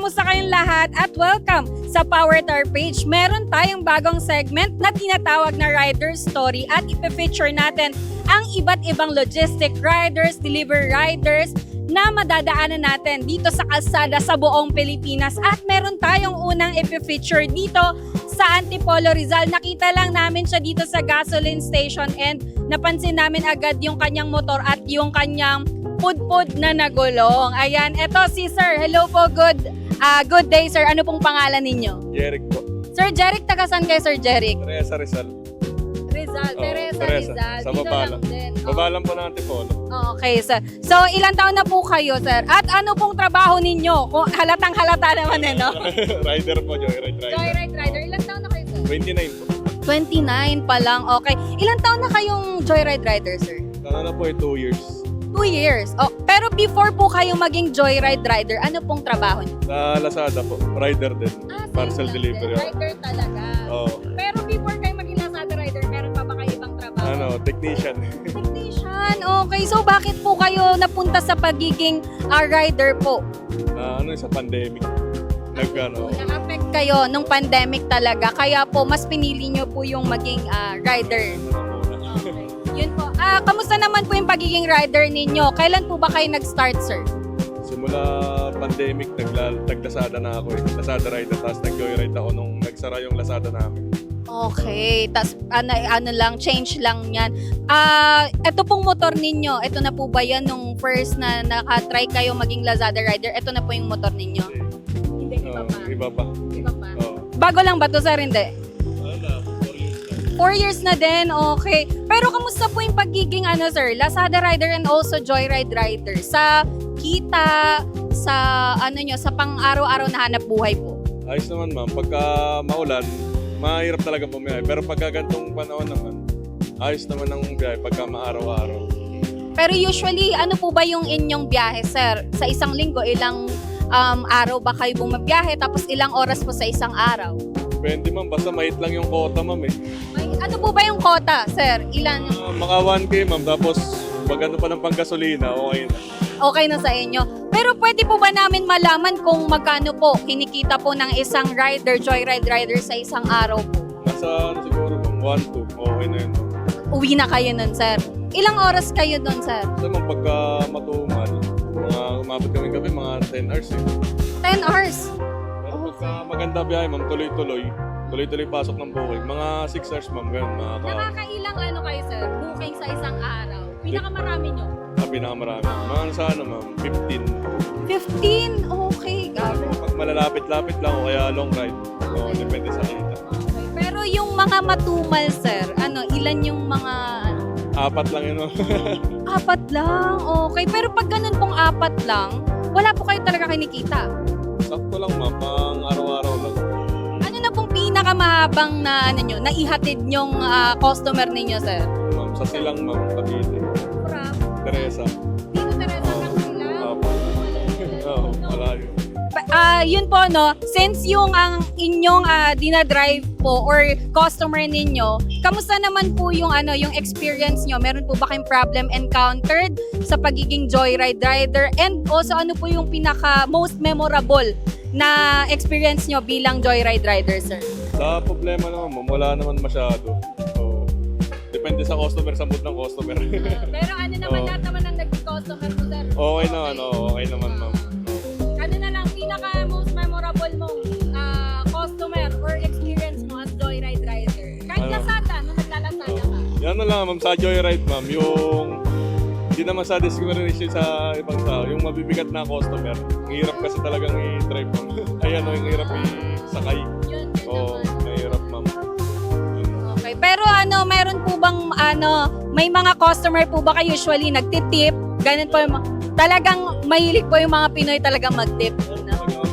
kamusta kayong lahat at welcome sa Power Tar page. Meron tayong bagong segment na tinatawag na Rider Story at ipe-feature natin ang iba't ibang logistic riders, delivery riders na madadaanan natin dito sa kalsada sa buong Pilipinas. At meron tayong unang ipe-feature dito sa Antipolo, Rizal. Nakita lang namin siya dito sa gasoline station and napansin namin agad yung kanyang motor at yung kanyang pudpud na nagulong. Ayan, eto si Sir. Hello po, good day Sir. Ano pong pangalan ninyo? Jeric po. Sir Jeric, taga saan kayo Sir Jeric? Teresa Rizal. Rizal, Oo, Teresa Teresa. Rizal. Sa Dito baba lang lang. din. Baba lang po ng Antipolo. Okay, sir. So, ilang taon na po kayo, sir? At ano pong trabaho ninyo? Kung halatang halata naman eh, no? Rider po, Joyride Rider. Joyride rider. Ilang taon na kayo, sir? 29 po. 29 pa lang. Okay. Ilang taon na kayong joyride rider, sir? Ano na po 2 years. 2 years. Oh, pero before po kayo maging joyride rider, ano pong trabaho niyo? Sa Lazada po, rider din. Parcel delivery. Rider talaga. Oo. Pero before kayo maging Lazada rider, meron pa ba kayo ibang trabaho? Ano, technician. Technician. Okay. So, bakit po kayo napunta sa pagiging rider po? Sa pandemic. Na-affect kayo nung pandemic talaga. Kaya po, mas pinili nyo po yung maging rider. Okay. Yun po. Kamusta naman po yung pagiging rider ninyo? Kailan po ba kayo nag-start, sir? Simula pandemic, nag-Lazada na ako eh. Lazada rider, tapos nag-Joyride ako nung nagsara yung Lazada namin. Okay. Tapos ano lang, change lang yan. Ito pong motor ninyo, ito na po ba yan nung first na nakatry kayo maging Lazada rider? Ito na po yung motor ninyo? Hindi, iba pa. Iba pa. Iba pa. Oo. Bago lang ba to, sir? Hindi. 4 years na din, okay. Pero kamusta po yung pagiging sir, Lazada rider and also Joyride rider sa kita, sa sa pang-araw-araw na hanap buhay po? Ayos naman ma'am, pagka maulan, mahirap talaga bumiyahe. Pero pagka gantong panahon naman, ayos naman ang biyahe pagka maaraw-araw. Pero usually, ano po ba yung inyong biyahe, sir? Sa isang linggo, ilang araw ba kayo bumabiyahe? Tapos ilang oras po sa isang araw? Depende ma'am, basta mahit lang yung quota ma'am eh. Ano po ba yung quota, sir? Ilan? Mga 1K ma'am, tapos pag ano pa ng panggasolina, okay na. Okay na sa inyo. Pero pwede po ba namin malaman kung magkano po kinikita po ng isang rider, joyride rider sa isang araw po? Nasa siguro ma'am, 1-2, okay na yun. Uwi na kayo nun, sir. Ilang oras kayo nun, sir? Kasi ma'am, pagka matumal, umabot kami gabi, mga 10 hours eh. 10 hours. Pero pagka maganda biyahe ma'am, tuloy-tuloy pasok ng booking. Mga 6 hours ma'am, ganun Nakakailang kayo, sir? Booking sa isang araw? Pinakamarami nyo? Pinakamarami. Mga ma'am, 15. 15? Okay, gabi. Pag malalapit-lapit lang o kaya long ride, so, depende sa kita. Okay. Pero yung mga matumal, sir, ilan yung mga... 4 lang yun. 4 lang? Okay. Pero pag ganun pong 4 lang, wala po kayo talaga kinikita? Sakto lang ma'am, pang araw-araw lang. Ano na pong pinakamahabang na naihatid nyong customer ninyo, sir? Ma'am, sa silang ma'am, Cavite. Teresa. Dito, Teresa, ng silang? Oo, malayo. Yun po, no, since yung ang inyong dinadrive po or customer ninyo, kamusta naman po yung yung experience nyo? Meron po ba kayong problem encountered sa pagiging joyride rider? And also, ano po yung pinaka most memorable na experience nyo bilang joyride rider, sir? Sa problema naman, ma'am, wala naman masyado. So, depende sa customer, sa mood ng customer. Pero naman, lahat naman ang nag-customer mo, sir? Okay naman, ma'am. Ano na lang, pinaka most memorable mong customer or experience mo as joyride rider? Kahit Lazada, nung naglalasada ka. Yan na lang, ma'am, sa Joyride, ma'am, yung hindi naman sa discrimination sa ibang tao, yung mabibigat na customer. Ang hirap kasi talagang i-drive, ma'am. Ayan, yung hirap i-sakay. Yun Oo, naman. mahirap, ma'am. Okay, pero meron po bang may mga customer po ba kayo usually nagtitip? Ganun po talagang mahilig po yung mga Pinoy talagang mag-tip.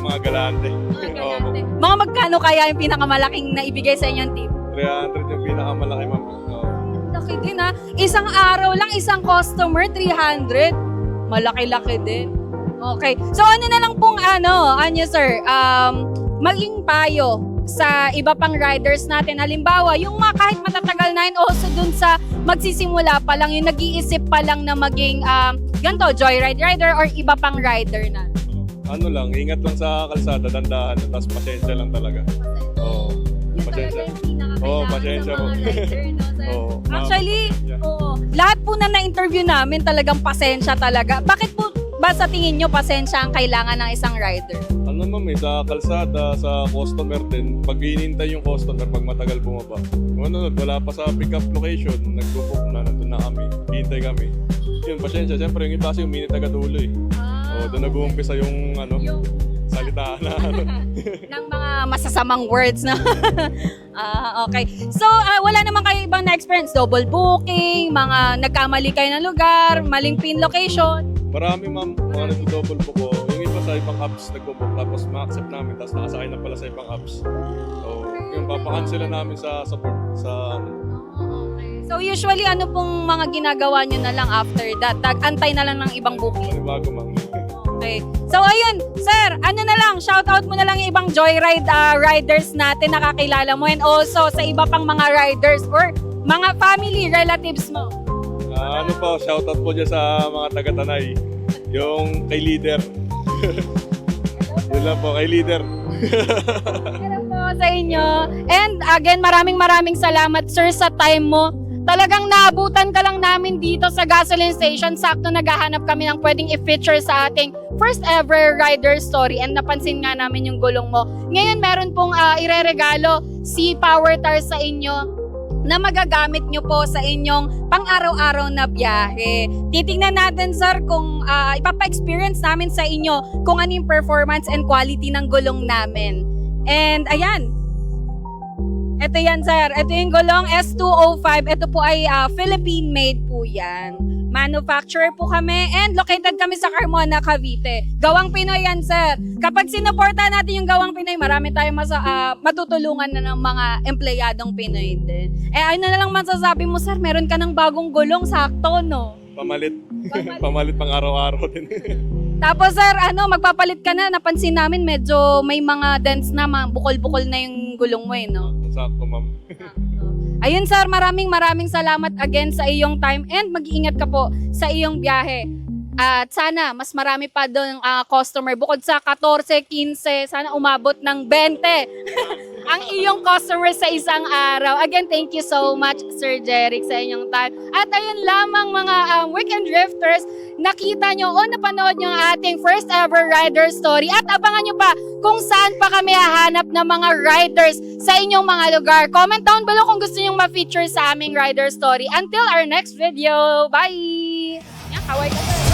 Mga galante. Oo, Mga magkano kaya yung pinakamalaking naibigay sa inyong tip? 300 yung pinakamalaki, ma'am. Oo. Laki din Isang araw lang, isang customer, 300. Malaki-laki din. Okay. So ano na lang pong sir, maging payo sa iba pang riders natin. Halimbawa, yung mga kahit matatagal na yun, also dun sa magsisimula pa lang, yung nag-iisip pa lang na maging ganito, joyride rider or iba pang rider na. ano lang, ingat lang sa kalsada, dandahan, tapos pasensya lang talaga. Oo. Yun talaga Pasensya. yung pinakakailangan Oo, pasensya sa mga po. rider, no, sir? Oo, Actually, yeah. oo. Lahat po na na-interview namin talagang pasensya talaga. Bakit po ba sa tingin nyo pasensya ang kailangan ng isang rider? Ano ma'am sa kalsada, sa customer din, pag hinihintay yung customer, pag matagal bumaba. Ano, wala pa sa pick-up location, nag-book na, nandun na kami, hihintay kami. Yun, pasensya, siyempre yung iba kasi uminit agad ulo eh. Doon nag-uumpisa yung ano, Yung salita na ano. ng mga masasamang words na. Okay. So, wala naman kayo ibang na-experience? Double booking, mga nagkamali kayo ng lugar, maling pin location? Marami ma'am, mga nag-double book ko. Yung iba sa ibang apps nagbo-book, tapos ma-accept namin, tapos nakasakay na pala sa ibang apps. So, yung papakansela namin sa support, sa ano. So, usually, ano pong mga ginagawa nyo na lang after that? Antay na lang ng ibang booking? Panibago ma'am. Okay. So, ayun, sir, ano na lang, shoutout mo na lang yung ibang joyride riders natin nakakilala mo and also sa iba pang mga riders or mga family, relatives mo. Ano po, shoutout po dyan sa mga taga-Tanay. Yung kay leader. Yun lang po, kay leader. Hello po sa inyo. And again, maraming salamat sir sa time mo. Talagang naabutan ka lang namin dito sa gasoline station. Sakto naghahanap kami ng pwedeng i-feature sa ating first ever rider story and napansin nga namin yung gulong mo. Ngayon meron pong ireregalo si Power Tar sa inyo na magagamit nyo po sa inyong pang-araw-araw na biyahe. Titingnan natin sir kung ipapa-experience namin sa inyo kung ano yung performance and quality ng gulong namin. And ayan, ito yan sir, ito yung gulong S205, ito po ay Philippine-made po yan. Manufacturer po kami and located kami sa Carmona, Cavite. Gawang Pinoy yan sir. Kapag sinuporta natin yung Gawang Pinoy, marami tayong matutulungan na ng mga empleyadong Pinoy din. Ano na lang masasabi mo sir, meron ka ng bagong gulong, sakto no? Pamalit. Pamalit pang araw-araw din. Tapos sir, magpapalit ka na, napansin namin medyo may mga dents na, mga bukol-bukol na yung gulong mo eh no? Sakto ma'am. Ayun sir, maraming salamat again sa iyong time and mag-iingat ka po sa iyong biyahe. At sana mas marami pa doon customer. Bukod sa 14, 15, sana umabot ng 20 ang iyong customer sa isang araw. Again, thank you so much Sir Jeric sa inyong time. At ayun lamang mga weekend drifters, nakita nyo o napanood nyo ang ating first ever rider story at abangan nyo pa kung saan pa kami hahanap ng mga riders sa inyong mga lugar. Comment down below kung gusto nyo ma-feature sa aming rider story. Until our next video, bye! Yan, kaway ka sir.